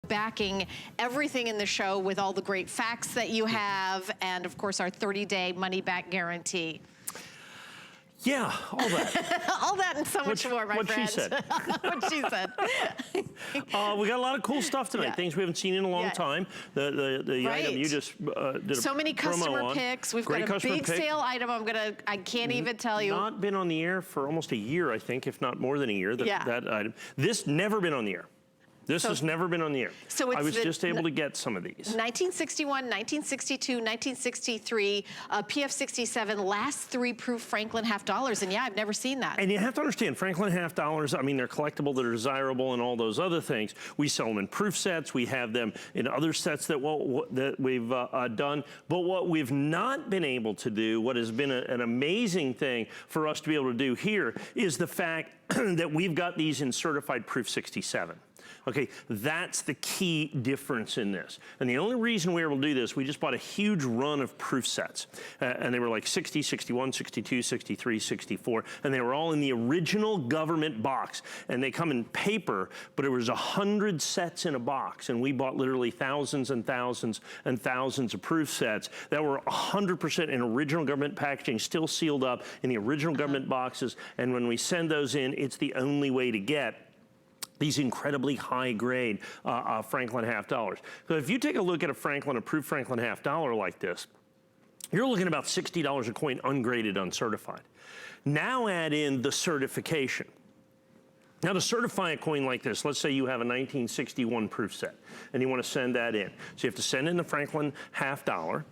backing everything in the show with all the great facts that you have, and of course our 30-day money-back guarantee. Yeah, all that. All that and so much more, my friend. What she said. What she said. We got a lot of cool stuff tonight, things we haven't seen in a long time. The item you just did so many customer on. picks. We've got a big sale item. I can't even tell you. Not been on the air for almost a year, I think, if not more than a year, that item. This never been on the air. This has never been on the air. So it's I was just able to get some of these. 1961, 1962, 1963, PF67, last 3 proof Franklin half dollars. And yeah, I've never seen that. And you have to understand, Franklin half dollars, I mean, they're collectible, they're desirable, and all those other things. We sell them in proof sets. We have them in other sets that we've done. But what we've not been able to do, what has been an amazing thing for us to be able to do here, is the fact that we've got these in certified proof 67. Okay, that's the key difference in this. And the only reason we were able to do this, we just bought a huge run of proof sets. And they were like 60, 61, 62, 63, 64. And they were all in the original government box. And they come in paper, but it was 100 sets in a box. And we bought literally thousands and thousands and thousands of proof sets that were 100% in original government packaging, still sealed up in the original government boxes. And when we send those in, it's the only way to get these incredibly high grade Franklin half dollars. So if you take a look at a approved Franklin half dollar like this, you're looking at about $60 a coin ungraded, uncertified. Now add in the certification. Now to certify a coin like this, let's say you have a 1961 proof set and you want to send that in. So you have to send in the Franklin half dollar.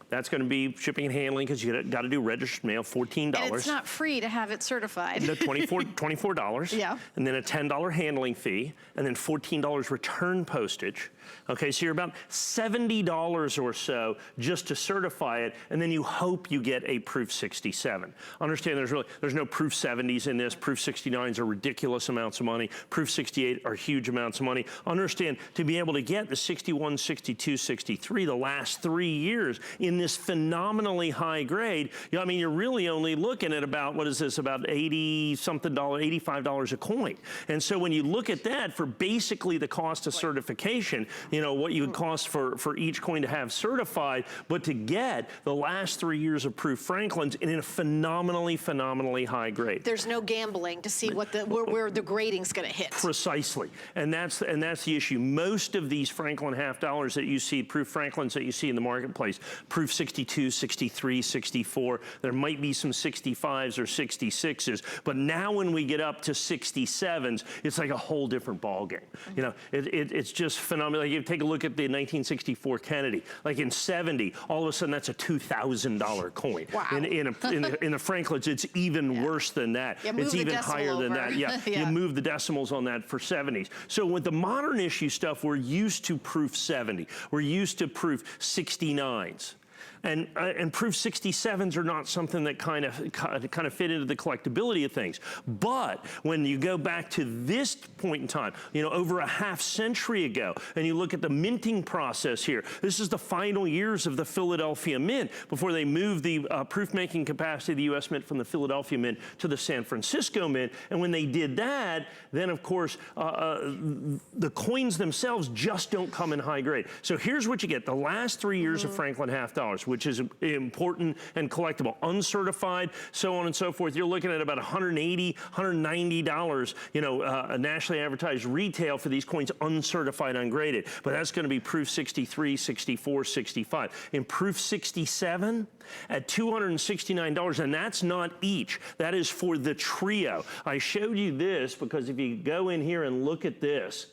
That's going to be shipping and handling because you got to do registered mail, $14. And it's not free to have it certified. No, $24. Yeah. And then a $10 handling fee, and then $14 return postage. Okay, so you're about $70 or so just to certify it, and then you hope you get a proof 67. Understand there's no proof 70s in this. Proof 69s are ridiculous amounts of money. Proof 68 are huge amounts of money. Understand, to be able to get the 61, 62, 63, the last 3 years in this phenomenally high grade, I mean, you're really only looking at about, what is this, about $80-something, $85 a coin. And so when you look at that for basically the cost of certification, you know, what you would cost for each coin to have certified, but to get the last 3 years of proof Franklins in a phenomenally high grade. There's no gambling to see what where the grading's going to hit. Precisely, and that's the issue. Most of these Franklin half dollars that you see, proof Franklins that you see in the marketplace, proof 62, 63, 64, there might be some 65s or 66s, but now when we get up to 67s, it's like a whole different ballgame. You know, it's just phenomenal. Like you take a look at the 1964 Kennedy, like in 70, all of a sudden that's a $2,000 coin. Wow. In the Franklins, it's even worse than that. Yeah, it's even higher than that. Yeah, you move the decimals on that for 70s. So with the modern issue stuff, we're used to proof 70. We're used to proof 69s. And proof 67s are not something that kind of fit into the collectability of things. But when you go back to this point in time, you know, over a half century ago, and you look at the minting process here, this is the final years of the Philadelphia Mint before they moved the proof-making capacity of the U.S. Mint from the Philadelphia Mint to the San Francisco Mint. And when they did that, then of course, the coins themselves just don't come in high grade. So here's what you get. The last 3 years of Franklin half dollars, which is important and collectible, uncertified, so on and so forth. You're looking at about $180, $190, you know, nationally advertised retail for these coins, uncertified, ungraded. But that's going to be proof 63, 64, 65. In proof 67, at $269, and that's not each. That is for the trio. I showed you this because if you go in here and look at this,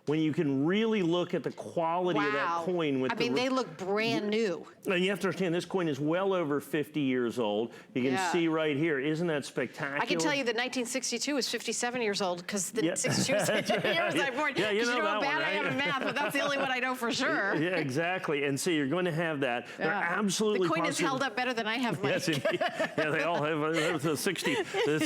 when you can really look at the quality of that coin. I mean, they look brand new. And you have to understand, this coin is well over 50 years old. You can see right here, isn't that spectacular? I can tell you that 1962 is 57 years old because the 62 is the years I born. Yeah, you know how bad right? I am in math, but that's the only one I know for sure. Yeah, exactly. And so you're going to have that. They're absolutely The coin has held up better than I have, Mike. Yes, yeah, they all have the 60.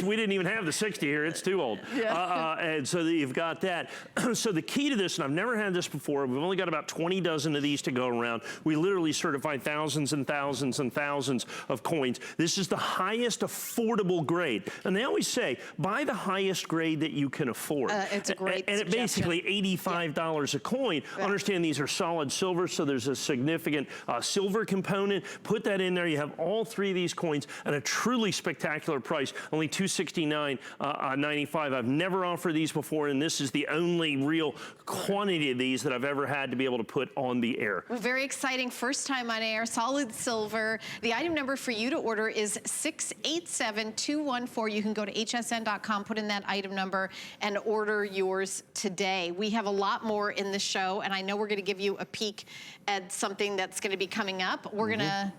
We didn't even have the 60 here. It's too old. And so you've got that. So the key to this, and I've never had this before. We've only got about 20 dozen of these to go around. We literally certified thousands and thousands and thousands of coins. This is the highest affordable grade. And they always say, buy the highest grade that you can afford. It's a great And it basically $85 a coin. Understand these are solid silver, so there's a significant silver component. Put that in there. You have all three of these coins at a truly spectacular price, only $269.95. I've never offered these before, and this is the only real quantity of these that I've ever had to be able to put on the air. Well, very exciting. First time on air, solid silver. The item number for you to order is 687214. You can go to hsn.com, put in that item number, and order yours today. We have a lot more in the show, and I know we're going to give you a peek at something that's going to be coming up. We're going to,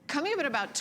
coming up at about